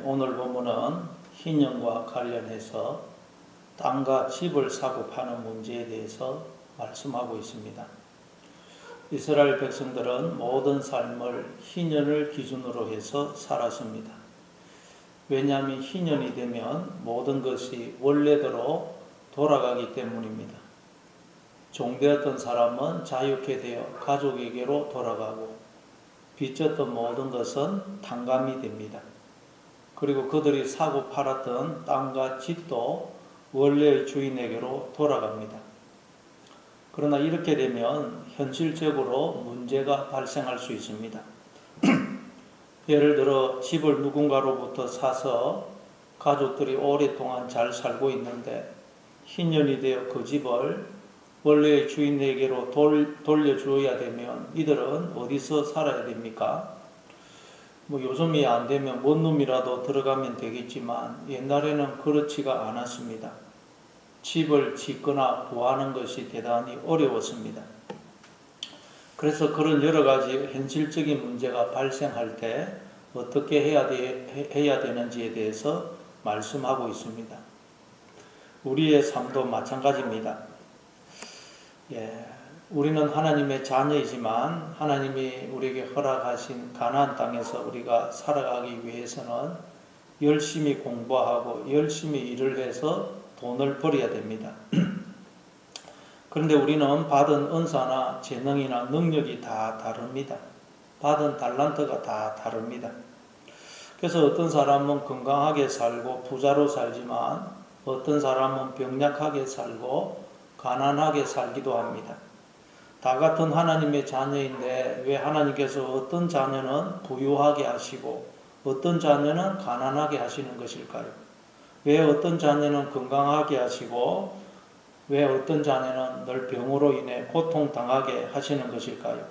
오늘 본문은 희년과 관련해서 땅과 집을 사고 파는 문제에 대해서 말씀하고 있습니다. 이스라엘 백성들은 모든 삶을 희년을 기준으로 해서 살았습니다. 왜냐하면 희년이 되면 모든 것이 원래대로 돌아가기 때문입니다. 종되었던 사람은 자유케 되어 가족에게로 돌아가고 빚졌던 모든 것은 탕감이 됩니다. 그리고 그들이 사고 팔았던 땅과 집도 원래의 주인에게로 돌아갑니다. 그러나 이렇게 되면 현실적으로 문제가 발생할 수 있습니다. 예를 들어 집을 누군가로부터 사서 가족들이 오랫동안 잘 살고 있는데 희년이 되어 그 집을 원래의 주인에게로 돌려주어야 되면 이들은 어디서 살아야 됩니까? 요즘이 안 되면 원룸이라도 들어가면 되겠지만 옛날에는 그렇지가 않았습니다. 집을 짓거나 구하는 것이 대단히 어려웠습니다. 그래서 그런 여러 가지 현실적인 문제가 발생할 때 어떻게 해야 되는지에 대해서 말씀하고 있습니다. 우리의 삶도 마찬가지입니다. 우리는 하나님의 자녀이지만 하나님이 우리에게 허락하신 가나안 땅에서 우리가 살아가기 위해서는 열심히 공부하고 열심히 일을 해서 돈을 벌어야 됩니다. 그런데 우리는 받은 은사나 재능이나 능력이 다 다릅니다. 받은 달란트가 다 다릅니다. 그래서 어떤 사람은 건강하게 살고 부자로 살지만 어떤 사람은 병약하게 살고 가난하게 살기도 합니다. 다 같은 하나님의 자녀인데 왜 하나님께서 어떤 자녀는 부유하게 하시고 어떤 자녀는 가난하게 하시는 것일까요? 왜 어떤 자녀는 건강하게 하시고 왜 어떤 자녀는 늘 병으로 인해 고통당하게 하시는 것일까요?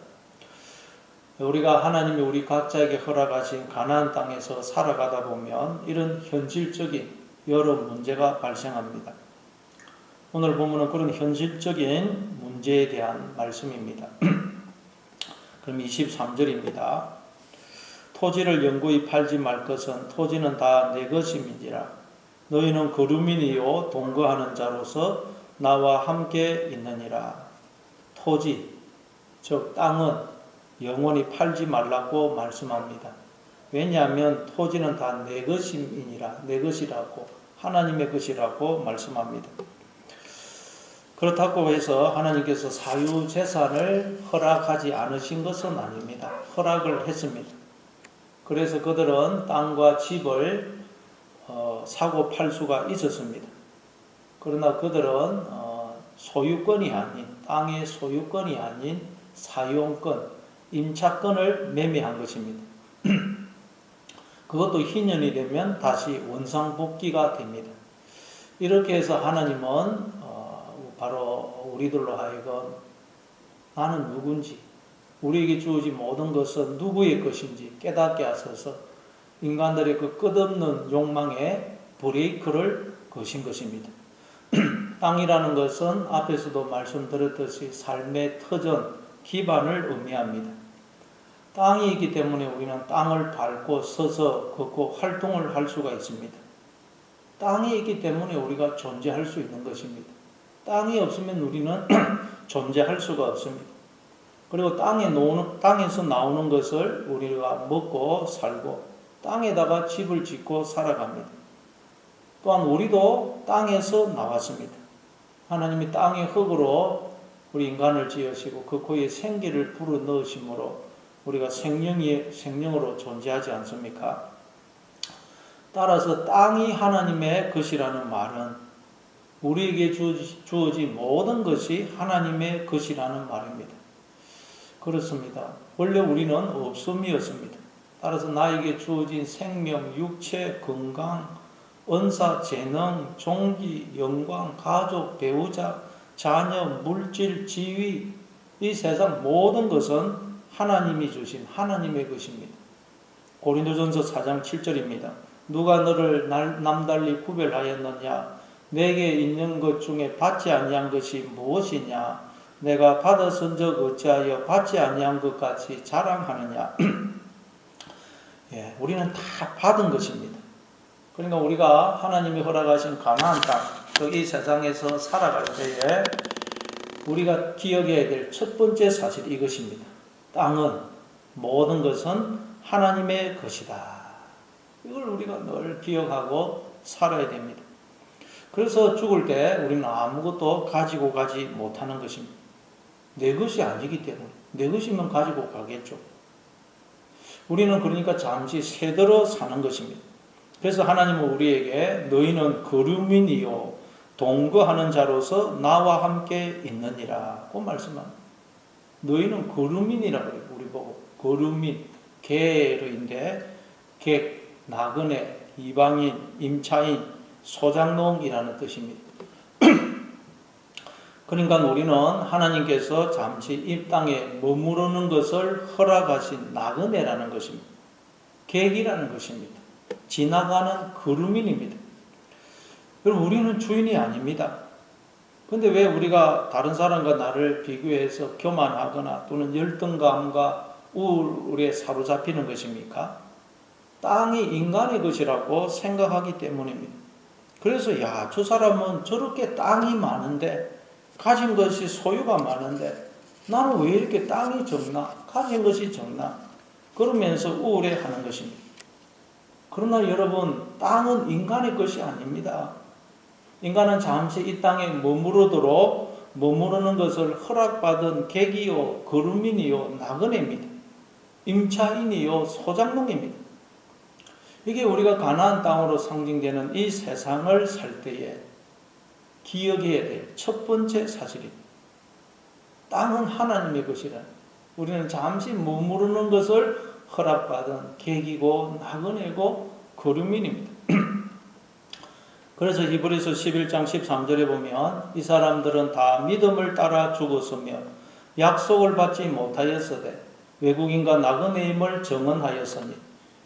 우리가 하나님이 우리 각자에게 허락하신 가나안 땅에서 살아가다 보면 이런 현실적인 여러 문제가 발생합니다. 오늘 보면은 그런 현실적인 문제에 대한 말씀입니다. 그럼 23절입니다. 토지를 영구히 팔지 말 것은 토지는 다 내 것임이니라. 너희는 거류민이요 동거하는 자로서 나와 함께 있느니라. 토지, 즉 땅은 영원히 팔지 말라고 말씀합니다. 왜냐하면 토지는 다 내 것임이니라. 내 것이라고 하나님의 것이라고 말씀합니다. 그렇다고 해서 하나님께서 사유재산을 허락하지 않으신 것은 아닙니다. 허락을 했습니다. 그래서 그들은 땅과 집을 사고 팔 수가 있었습니다. 그러나 그들은 소유권이 아닌 땅의 소유권이 아닌 사용권, 임차권을 매매한 것입니다. 그것도 희년이 되면 다시 원상복귀가 됩니다. 이렇게 해서 하나님은 바로 우리들로 하여금 나는 누군지 우리에게 주어진 모든 것은 누구의 것인지 깨닫게 하셔서 인간들의 그 끝없는 욕망에 브레이크를 거신 것입니다. 땅이라는 것은 앞에서도 말씀드렸듯이 삶의 터전, 기반을 의미합니다. 땅이 있기 때문에 우리는 땅을 밟고 서서 걷고 활동을 할 수가 있습니다. 땅이 있기 때문에 우리가 존재할 수 있는 것입니다. 땅이 없으면 우리는 존재할 수가 없습니다. 그리고 땅에서 나오는 것을 우리가 먹고 살고 땅에다가 집을 짓고 살아갑니다. 또한 우리도 땅에서 나왔습니다. 하나님이 땅의 흙으로 우리 인간을 지으시고 그 코에 생기를 불어넣으심으로 우리가 생명으로 존재하지 않습니까? 따라서 땅이 하나님의 것이라는 말은 우리에게 주어진 모든 것이 하나님의 것이라는 말입니다. 그렇습니다. 원래 우리는 없음이었습니다. 따라서 나에게 주어진 생명, 육체, 건강, 은사, 재능, 종기, 영광, 가족, 배우자, 자녀, 물질, 지위, 이 세상 모든 것은 하나님이 주신 하나님의 것입니다. 고린도전서 4장 7절입니다. 누가 너를 남달리 구별하였느냐? 내게 있는 것 중에 받지 아니한 것이 무엇이냐? 내가 받았은 적 어찌하여 받지 아니한 것 같이 자랑하느냐? 우리는 다 받은 것입니다. 그러니까 우리가 하나님이 허락하신 가나안 땅, 이 세상에서 살아갈 때에 우리가 기억해야 될 첫 번째 사실이 이것입니다. 땅은, 모든 것은 하나님의 것이다. 이걸 우리가 늘 기억하고 살아야 됩니다. 그래서 죽을 때 우리는 아무것도 가지고 가지 못하는 것입니다. 내 것이 아니기 때문에. 내 것이면 가지고 가겠죠. 우리는 그러니까 잠시 새들어 사는 것입니다. 그래서 하나님은 우리에게 너희는 거류민이요 동거하는 자로서 나와 함께 있느니라 고 말씀합니다. 너희는 거류민이라고 그래요. 우리 보고 거류민, 계류인데 객, 나그네, 이방인, 임차인, 소작농이라는 뜻입니다. 그러니까 우리는 하나님께서 잠시 이 땅에 머무르는 것을 허락하신 나그네라는 것입니다. 객이라는 것입니다. 지나가는 거류민입니다. 그럼 우리는 주인이 아닙니다. 근데 왜 우리가 다른 사람과 나를 비교해서 교만하거나 또는 열등감과 우울에 사로잡히는 것입니까? 땅이 인간의 것이라고 생각하기 때문입니다. 그래서 야, 저 사람은 저렇게 땅이 많은데, 가진 것이 소유가 많은데 나는 왜 이렇게 땅이 적나? 가진 것이 적나? 그러면서 우울해하는 것입니다. 그러나 여러분, 땅은 인간의 것이 아닙니다. 인간은 잠시 이 땅에 머무르는 것을 허락받은 객이요, 거류민이요, 나그네입니다. 임차인이요, 소작농입니다. 이게 우리가 가나안 땅으로 상징되는 이 세상을 살 때에 기억해야 될 첫 번째 사실입니다. 땅은 하나님의 것이라. 우리는 잠시 머무르는 것을 허락받은 객이고 나그네고 거류민입니다. 그래서 히브리서 11장 13절에 보면 이 사람들은 다 믿음을 따라 죽었으며 약속을 받지 못하였으되 외국인과 나그네임을 정언하였으니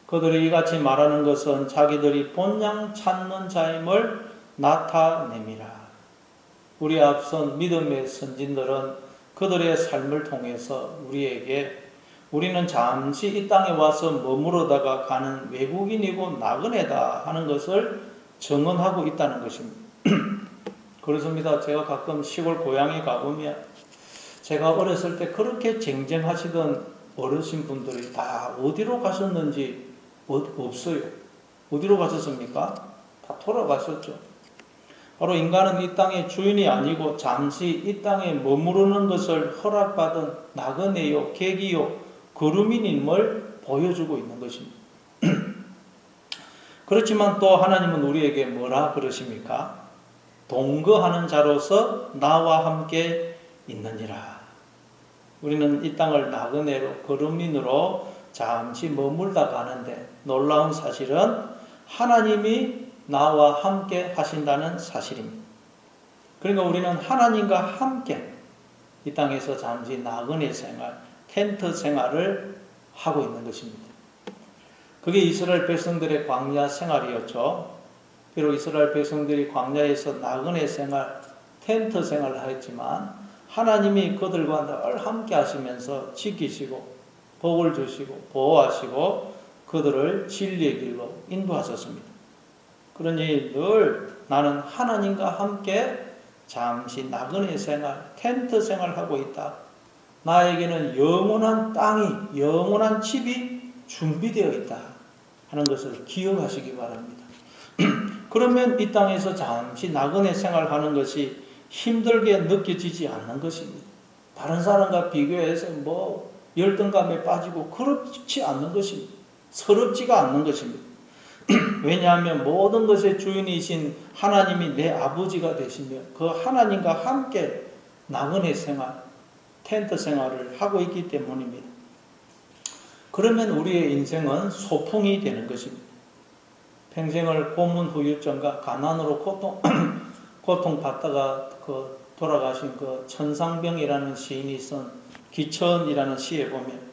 그들이 이같이 말하는 것은 자기들이 본향 찾는 자임을 나타냅니다. 우리 앞선 믿음의 선진들은 그들의 삶을 통해서 우리에게 우리는 잠시 이 땅에 와서 머무르다가 가는 외국인이고 나그네다 하는 것을 정언하고 있다는 것입니다. 그렇습니다. 제가 가끔 시골 고향에 가보면 제가 어렸을 때 그렇게 쟁쟁하시던 어르신분들이 다 어디로 가셨는지 없어요. 어디로 가셨습니까? 다 돌아가셨죠. 바로 인간은 이 땅의 주인이 아니고 잠시 이 땅에 머무르는 것을 허락받은 나그네요, 객이요, 거류민임을 보여주고 있는 것입니다. 그렇지만 또 하나님은 우리에게 뭐라 그러십니까? 동거하는 자로서 나와 함께 있느니라. 우리는 이 땅을 나그네로, 거류민으로 잠시 머물다 가는데 놀라운 사실은 하나님이 나와 함께 하신다는 사실입니다. 그러니까 우리는 하나님과 함께 이 땅에서 잠시 나그네 생활, 텐트 생활을 하고 있는 것입니다. 그게 이스라엘 백성들의 광야 생활이었죠. 비록 이스라엘 백성들이 광야에서 나그네 생활, 텐트 생활을 하였지만 하나님이 그들과 늘 함께 하시면서 지키시고 복을 주시고 보호하시고 그들을 진리의 길로 인도하셨습니다. 그러니 늘 나는 하나님과 함께 잠시 나그네 생활, 텐트 생활하고 있다. 나에게는 영원한 땅이, 영원한 집이 준비되어 있다 하는 것을 기억하시기 바랍니다. 그러면 이 땅에서 잠시 나그네 생활하는 것이 힘들게 느껴지지 않는 것입니다. 다른 사람과 비교해서 열등감에 빠지고 그렇지 않는 것입니다. 서럽지가 않는 것입니다. 왜냐하면 모든 것의 주인이신 하나님이 내 아버지가 되시며 그 하나님과 함께 나그네 생활, 텐트 생활을 하고 있기 때문입니다. 그러면 우리의 인생은 소풍이 되는 것입니다. 평생을 고문 후유증과 가난으로 고통받다가 돌아가신 그 천상병이라는 시인이 쓴 기천이라는 시에 보면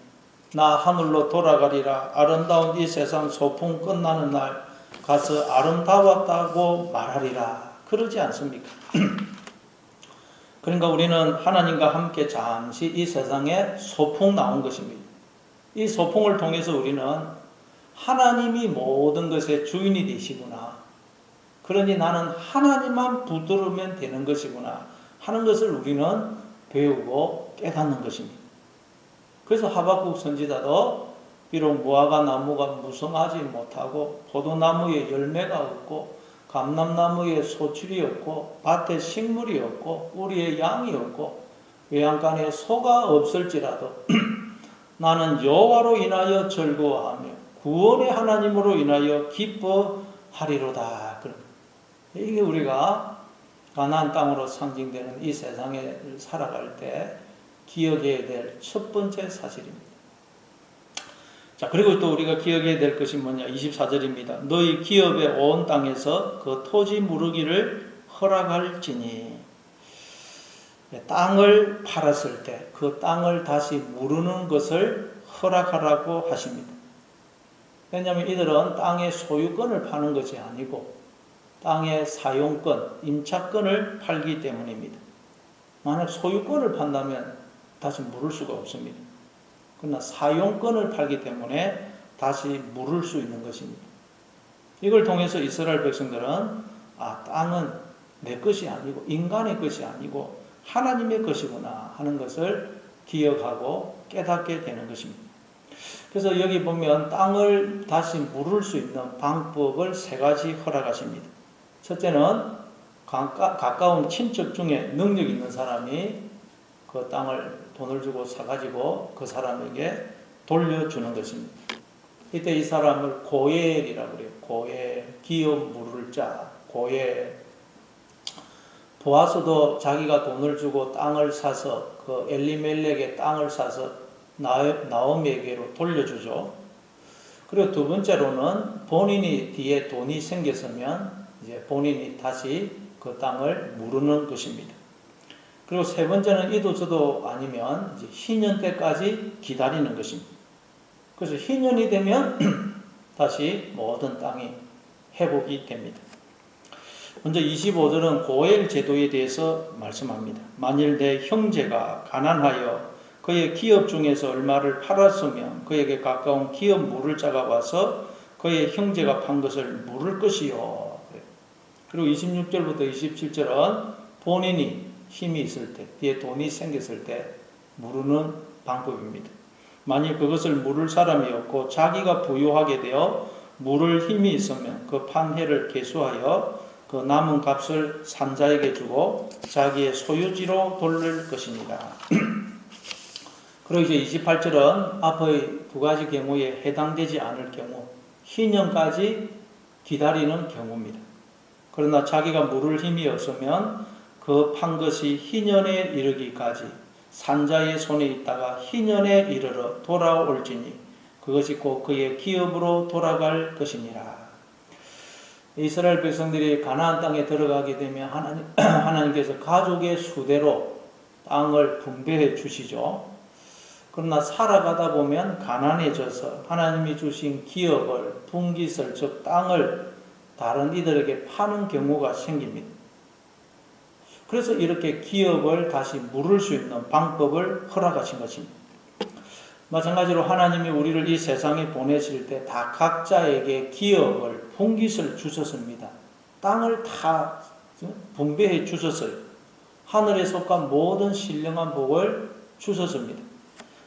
나 하늘로 돌아가리라 아름다운 이 세상 소풍 끝나는 날 가서 아름다웠다고 말하리라 그러지 않습니까? 그러니까 우리는 하나님과 함께 잠시 이 세상에 소풍 나온 것입니다. 이 소풍을 통해서 우리는 하나님이 모든 것의 주인이 되시구나. 그러니 나는 하나님만 붙들으면 되는 것이구나 하는 것을 우리는 배우고 깨닫는 것입니다. 그래서 하박국 선지자도 비록 무화과 나무가 무성하지 못하고 포도나무에 열매가 없고 감람나무에 소출이 없고 밭에 식물이 없고 우리의 양이 없고 외양간에 소가 없을지라도 나는 여호와로 인하여 즐거워하며 구원의 하나님으로 인하여 기뻐하리로다. 이게 우리가 가나안 땅으로 상징되는 이 세상에 살아갈 때 기억해야 될 첫 번째 사실입니다. 자, 그리고 또 우리가 기억해야 될 것이 뭐냐? 24절입니다. 너희 기업에 온 땅에서 그 토지 무르기를 허락할지니. 땅을 팔았을 때 그 땅을 다시 무르는 것을 허락하라고 하십니다. 왜냐하면 이들은 땅의 소유권을 파는 것이 아니고 땅의 사용권, 임차권을 팔기 때문입니다. 만약 소유권을 판다면 다시 물을 수가 없습니다. 그러나 사용권을 팔기 때문에 다시 물을 수 있는 것입니다. 이걸 통해서 이스라엘 백성들은 땅은 내 것이 아니고 인간의 것이 아니고 하나님의 것이구나 하는 것을 기억하고 깨닫게 되는 것입니다. 그래서 여기 보면 땅을 다시 물을 수 있는 방법을 세 가지 허락하십니다. 첫째는 가까운 친척 중에 능력 있는 사람이 그 땅을 돈을 주고 사가지고 그 사람에게 돌려주는 것입니다. 이때 이 사람을 고엘이라고 그래요. 고엘, 기업 물을 자, 고엘. 보아스도 자기가 돈을 주고 땅을 사서 그 엘리멜렉의 땅을 사서 나오미에게로 돌려주죠. 그리고 두 번째로는 본인이 뒤에 돈이 생겼으면 이제 본인이 다시 그 땅을 무르는 것입니다. 그리고 세 번째는 이도저도 아니면 이제 희년 때까지 기다리는 것입니다. 그래서 희년이 되면 다시 모든 땅이 회복이 됩니다. 먼저 25절은 고엘 제도에 대해서 말씀합니다. 만일 내 형제가 가난하여 그의 기업 중에서 얼마를 팔았으면 그에게 가까운 기업 물을 자가 와서 그의 형제가 판 것을 물을 것이요. 그리고 26절부터 27절은 본인이 힘이 있을 때, 뒤에 돈이 생겼을 때 무르는 방법입니다. 만일 그것을 물을 사람이 없고 자기가 부유하게 되어 물을 힘이 있으면 그 판회를 계수하여 그 남은 값을 산자에게 주고 자기의 소유지로 돌릴 것입니다. 그리고 이제 28절은 앞의 두 가지 경우에 해당되지 않을 경우 희년까지 기다리는 경우입니다. 그러나 자기가 물을 힘이 없으면 그 판 것이 희년에 이르기까지 산자의 손에 있다가 희년에 이르러 돌아올지니 그것이 곧 그의 기업으로 돌아갈 것이니라. 이스라엘 백성들이 가나안 땅에 들어가게 되면 하나님께서 가족의 수대로 땅을 분배해 주시죠. 그러나 살아가다 보면 가난해져서 하나님이 주신 기업을 분깃을 즉 땅을 다른 이들에게 파는 경우가 생깁니다. 그래서 이렇게 기업을 다시 물을 수 있는 방법을 허락하신 것입니다. 마찬가지로 하나님이 우리를 이 세상에 보내실 때 다 각자에게 기업을 분깃을 주셨습니다. 땅을 다 분배해 주셨어요. 하늘에 속한 모든 신령한 복을 주셨습니다.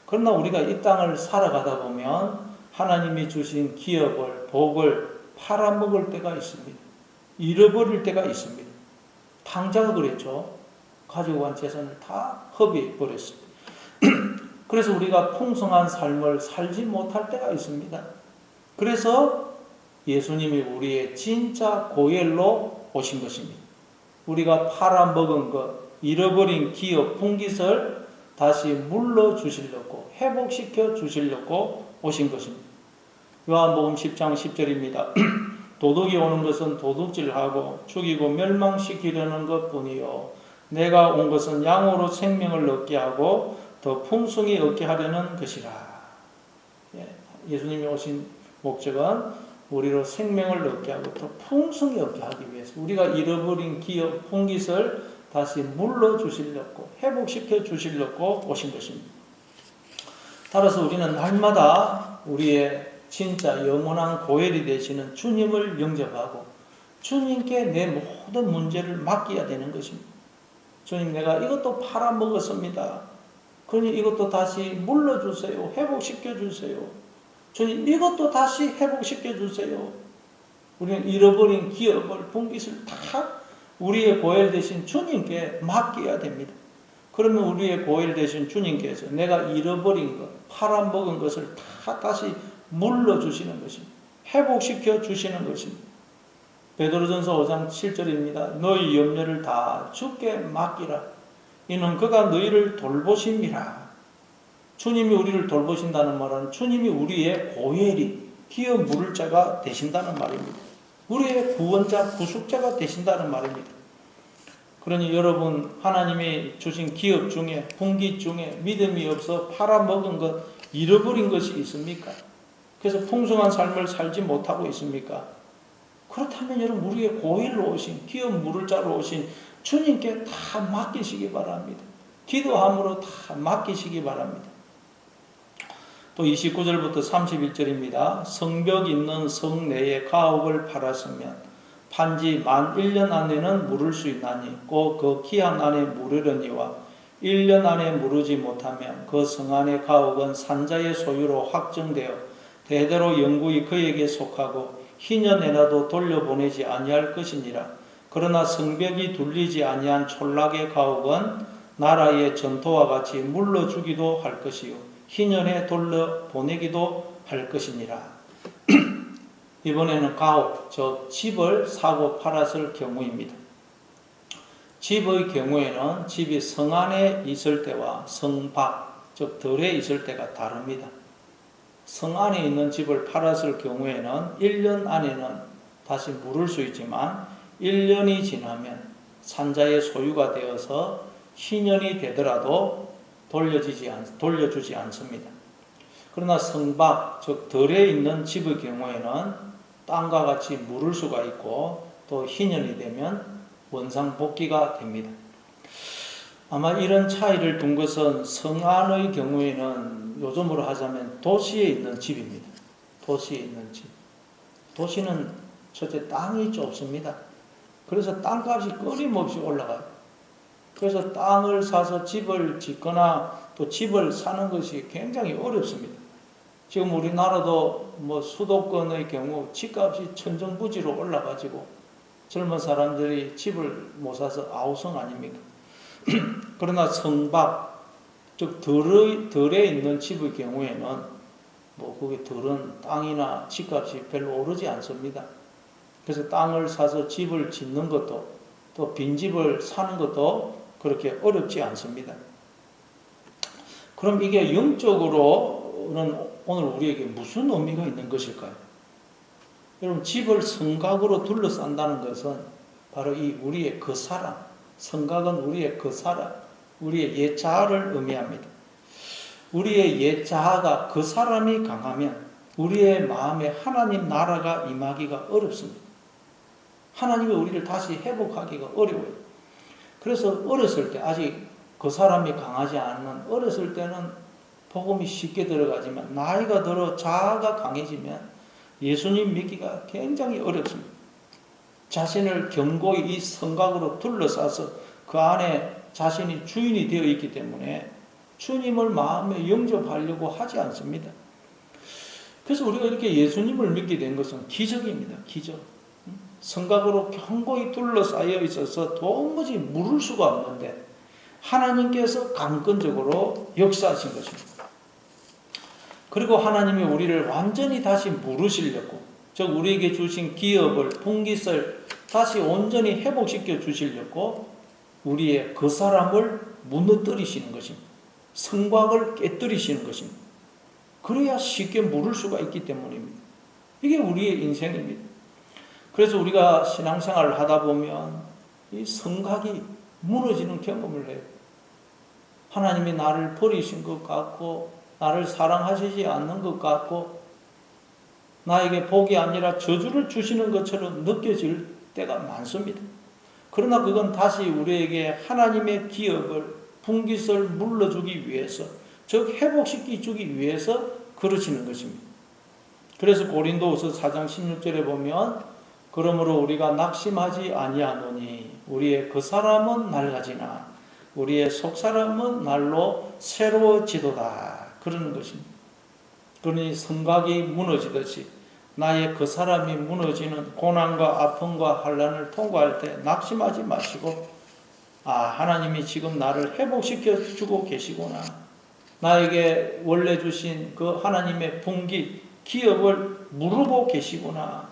그러나 우리가 이 땅을 살아가다 보면 하나님이 주신 기업을 복을 팔아먹을 때가 있습니다. 잃어버릴 때가 있습니다. 탕자가 그랬죠. 가지고 간 재산을 다 허비해 버렸습니다. 그래서 우리가 풍성한 삶을 살지 못할 때가 있습니다. 그래서 예수님이 우리의 진짜 고엘로 오신 것입니다. 우리가 팔아먹은 것, 잃어버린 기업, 분깃을 다시 물러주시려고, 회복시켜 주시려고 오신 것입니다. 요한복음 10장 10절입니다. 도둑이 오는 것은 도둑질하고 죽이고 멸망시키려는 것뿐이요 내가 온 것은 양으로 생명을 얻게 하고 더 풍성히 얻게 하려는 것이라. 예수님이 오신 목적은 우리로 생명을 얻게 하고 더 풍성히 얻게 하기 위해서 우리가 잃어버린 기업, 분깃을 다시 물러주시려고 회복시켜 주시려고 오신 것입니다. 따라서 우리는 날마다 우리의 진짜 영원한 고혈이 되시는 주님을 영접하고 주님께 내 모든 문제를 맡겨야 되는 것입니다. 주님, 내가 이것도 팔아먹었습니다. 그러니 이것도 다시 물러주세요. 회복시켜주세요. 주님, 이것도 다시 회복시켜주세요. 우리는 잃어버린 기업을, 분깃을 다 우리의 고엘 되신 주님께 맡겨야 됩니다. 그러면 우리의 고엘 되신 주님께서 내가 잃어버린 것, 팔아먹은 것을 다 다시 물러주시는 것입니다. 회복시켜 주시는 것입니다. 베드로전서 5장 7절입니다. 너희 염려를 다 주께 맡기라. 이는 그가 너희를 돌보심이라. 주님이 우리를 돌보신다는 말은 주님이 우리의 고엘이 기업 물을 자가 되신다는 말입니다. 우리의 구원자, 구속자가 되신다는 말입니다. 그러니 여러분, 하나님이 주신 기업 중에, 분깃 중에 믿음이 없어 팔아먹은 것, 잃어버린 것이 있습니까? 그래서 풍성한 삶을 살지 못하고 있습니까? 그렇다면 여러분, 우리의 고일로 오신, 기업 물을 자로 오신 주님께 다 맡기시기 바랍니다. 기도함으로 다 맡기시기 바랍니다. 또 29절부터 31절입니다. 성벽 있는 성 내에 가옥을 팔았으면 판지 만 1년 안에는 물을 수 있나니 꼭 그 기한 안에 물으려니와 1년 안에 물으지 못하면 그 성 안의 가옥은 산자의 소유로 확정되어 대대로 영구히 그에게 속하고 희년에라도 돌려보내지 아니할 것이니라. 그러나 성벽이 둘리지 아니한 촌락의 가옥은 나라의 전토와 같이 물러주기도 할 것이요 희년에 돌려보내기도 할 것이니라. 이번에는 가옥, 즉 집을 사고 팔았을 경우입니다. 집의 경우에는 집이 성 안에 있을 때와 성 밖, 즉 덜에 있을 때가 다릅니다. 성 안에 있는 집을 팔았을 경우에는 1년 안에는 다시 물을 수 있지만 1년이 지나면 산자의 소유가 되어서 희년이 되더라도 돌려주지 않습니다. 그러나 성 밖, 즉 덜에 있는 집의 경우에는 땅과 같이 물을 수가 있고 또 희년이 되면 원상복귀가 됩니다. 아마 이런 차이를 둔 것은 성 안의 경우에는 요즘으로 하자면 도시에 있는 집입니다. 도시에 있는 집. 도시는 첫째 땅이 좁습니다. 그래서 땅값이 끊임없이 올라가요. 그래서 땅을 사서 집을 짓거나 또 집을 사는 것이 굉장히 어렵습니다. 지금 우리나라도 수도권의 경우 집값이 천정부지로 올라가지고 젊은 사람들이 집을 못 사서 아우성 아닙니까? 그러나 성밖, 즉 덜에 있는 집의 경우에는 그게 덜은 땅이나 집값이 별로 오르지 않습니다. 그래서 땅을 사서 집을 짓는 것도 또 빈집을 사는 것도 그렇게 어렵지 않습니다. 그럼 이게 영적으로는 오늘 우리에게 무슨 의미가 있는 것일까요? 여러분, 집을 성곽으로 둘러싼다는 것은 바로 이 우리의 그 사람, 성곽은 우리의 그 사람, 우리의 옛 자아를 의미합니다. 우리의 옛 자아가 그 사람이 강하면 우리의 마음에 하나님 나라가 임하기가 어렵습니다. 하나님이 우리를 다시 회복하기가 어려워요. 그래서 어렸을 때, 아직 그 사람이 강하지 않는 어렸을 때는 복음이 쉽게 들어가지만 나이가 들어 자아가 강해지면 예수님 믿기가 굉장히 어렵습니다. 자신을 견고히 이 성곽으로 둘러싸서 그 안에 자신이 주인이 되어 있기 때문에 주님을 마음에 영접하려고 하지 않습니다. 그래서 우리가 이렇게 예수님을 믿게 된 것은 기적입니다. 기적. 성곽으로 견고히 둘러싸여 있어서 도무지 물을 수가 없는데 하나님께서 강권적으로 역사하신 것입니다. 그리고 하나님이 우리를 완전히 다시 물으시려고, 즉 우리에게 주신 기업을, 분깃을 다시 온전히 회복시켜 주시려고 우리의 그 사람을 무너뜨리시는 것입니다. 성곽을 깨뜨리시는 것입니다. 그래야 쉽게 물을 수가 있기 때문입니다. 이게 우리의 인생입니다. 그래서 우리가 신앙생활을 하다 보면 이 성곽이 무너지는 경험을 해요. 하나님이 나를 버리신 것 같고 나를 사랑하시지 않는 것 같고 나에게 복이 아니라 저주를 주시는 것처럼 느껴질 때가 많습니다. 그러나 그건 다시 우리에게 하나님의 기업을, 분깃을 물러주기 위해서, 즉 회복시키기 위해서 그러시는 것입니다. 그래서 고린도후서 4장 16절에 보면 그러므로 우리가 낙심하지 아니하노니 우리의 그 사람은 낡아지나 우리의 속사람은 날로 새로워지도다 그러는 것입니다. 그러니 성곽이 무너지듯이 나의 그 사람이 무너지는 고난과 아픔과 환난을 통과할 때 낙심하지 마시고 하나님이 지금 나를 회복시켜 주고 계시구나. 나에게 원래 주신 그 하나님의 분기, 기업을 무르고 계시구나.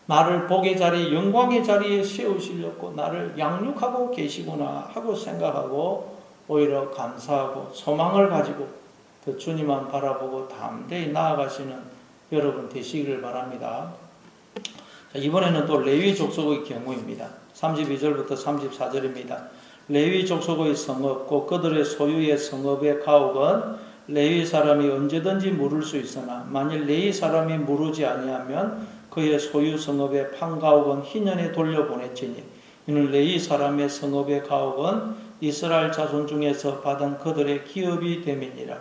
나를 복의 자리, 영광의 자리에 세우시려고 나를 양육하고 계시구나 하고 생각하고 오히려 감사하고 소망을 가지고 그 주님만 바라보고 담대히 나아가시는 여러분 되시기를 바랍니다. 자, 이번에는 또 레위 족속의 경우입니다. 32절부터 34절입니다. 레위 족속의 성읍 곧 그들의 소유의 성읍의 가옥은 레위 사람이 언제든지 물을 수 있으나 만일 레위 사람이 물으지 아니하면 그의 소유 성읍의 판가옥은 희년에 돌려보냈지니 이는 레위 사람의 성읍의 가옥은 이스라엘 자손 중에서 받은 그들의 기업이 됨이니라.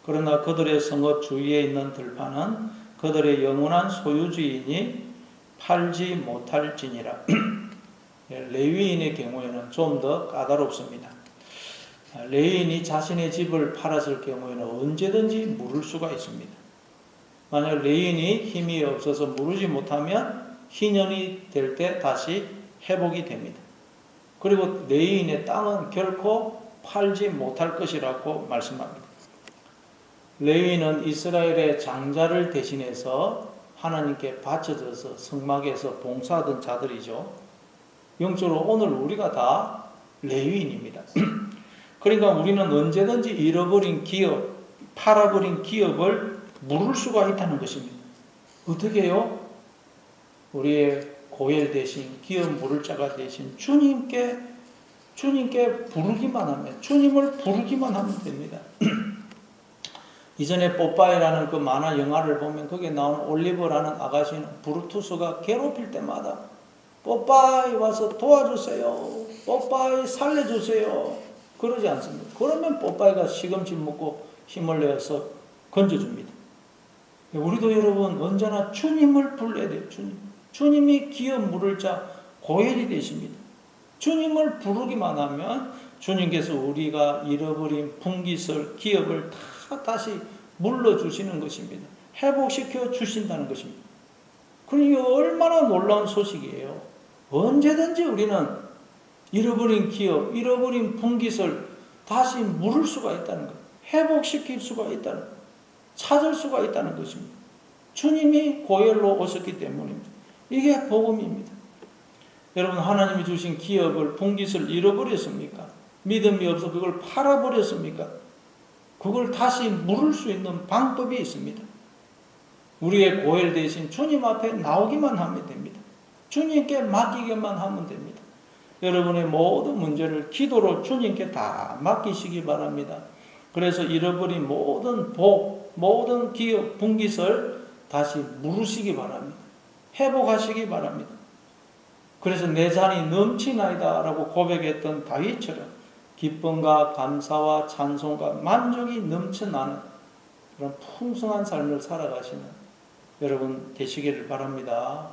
그러나 그들의 성읍 주위에 있는 들판은 그들의 영원한 소유주이니 팔지 못할지니라. 레위인의 경우에는 좀 더 까다롭습니다. 레위인이 자신의 집을 팔았을 경우에는 언제든지 물을 수가 있습니다. 만약 레위인이 힘이 없어서 물르지 못하면 희년이 될 때 다시 회복이 됩니다. 그리고 레위인의 땅은 결코 팔지 못할 것이라고 말씀합니다. 레위인은 이스라엘의 장자를 대신해서 하나님께 바쳐져서 성막에서 봉사하던 자들이죠. 영적으로 오늘 우리가 다 레위인입니다. 그러니까 우리는 언제든지 잃어버린 기업, 팔아버린 기업을 물을 수가 있다는 것입니다. 어떻게 해요? 우리의 고엘 대신 기업 물을 자가 대신 주님께 부르기만 하면, 주님을 부르기만 하면 됩니다. 이전에 뽀빠이라는 그 만화 영화를 보면 거기에 나오는 올리버라는 아가씨는 브루투스가 괴롭힐 때마다 뽀빠이 와서 도와주세요. 뽀빠이 살려주세요. 그러지 않습니다. 그러면 뽀빠이가 시금치 먹고 힘을 내서 건져줍니다. 우리도 여러분 언제나 주님을 불러야 돼요. 주님이 기업 물을 자 고엘이 되십니다. 주님을 부르기만 하면 주님께서 우리가 잃어버린 분깃을 기업을 다 다시 물러주시는 것입니다. 회복시켜 주신다는 것입니다. 그러니까 얼마나 놀라운 소식이에요. 언제든지 우리는 잃어버린 기업, 잃어버린 분깃을 다시 물을 수가 있다는 것, 회복시킬 수가 있다는 것, 찾을 수가 있다는 것입니다. 주님이 고엘로 오셨기 때문입니다. 이게 복음입니다. 여러분 하나님이 주신 기업을, 분깃을 잃어버렸습니까? 믿음이 없어 그걸 팔아버렸습니까? 그걸 다시 물을 수 있는 방법이 있습니다. 우리의 고엘 대신 주님 앞에 나오기만 하면 됩니다. 주님께 맡기기만 하면 됩니다. 여러분의 모든 문제를 기도로 주님께 다 맡기시기 바랍니다. 그래서 잃어버린 모든 복, 모든 기업, 분깃을 다시 물으시기 바랍니다. 회복하시기 바랍니다. 그래서 내 잔이 넘치나이다 라고 고백했던 다윗처럼 기쁨과 감사와 찬송과 만족이 넘쳐나는 그런 풍성한 삶을 살아가시는 여러분 되시기를 바랍니다.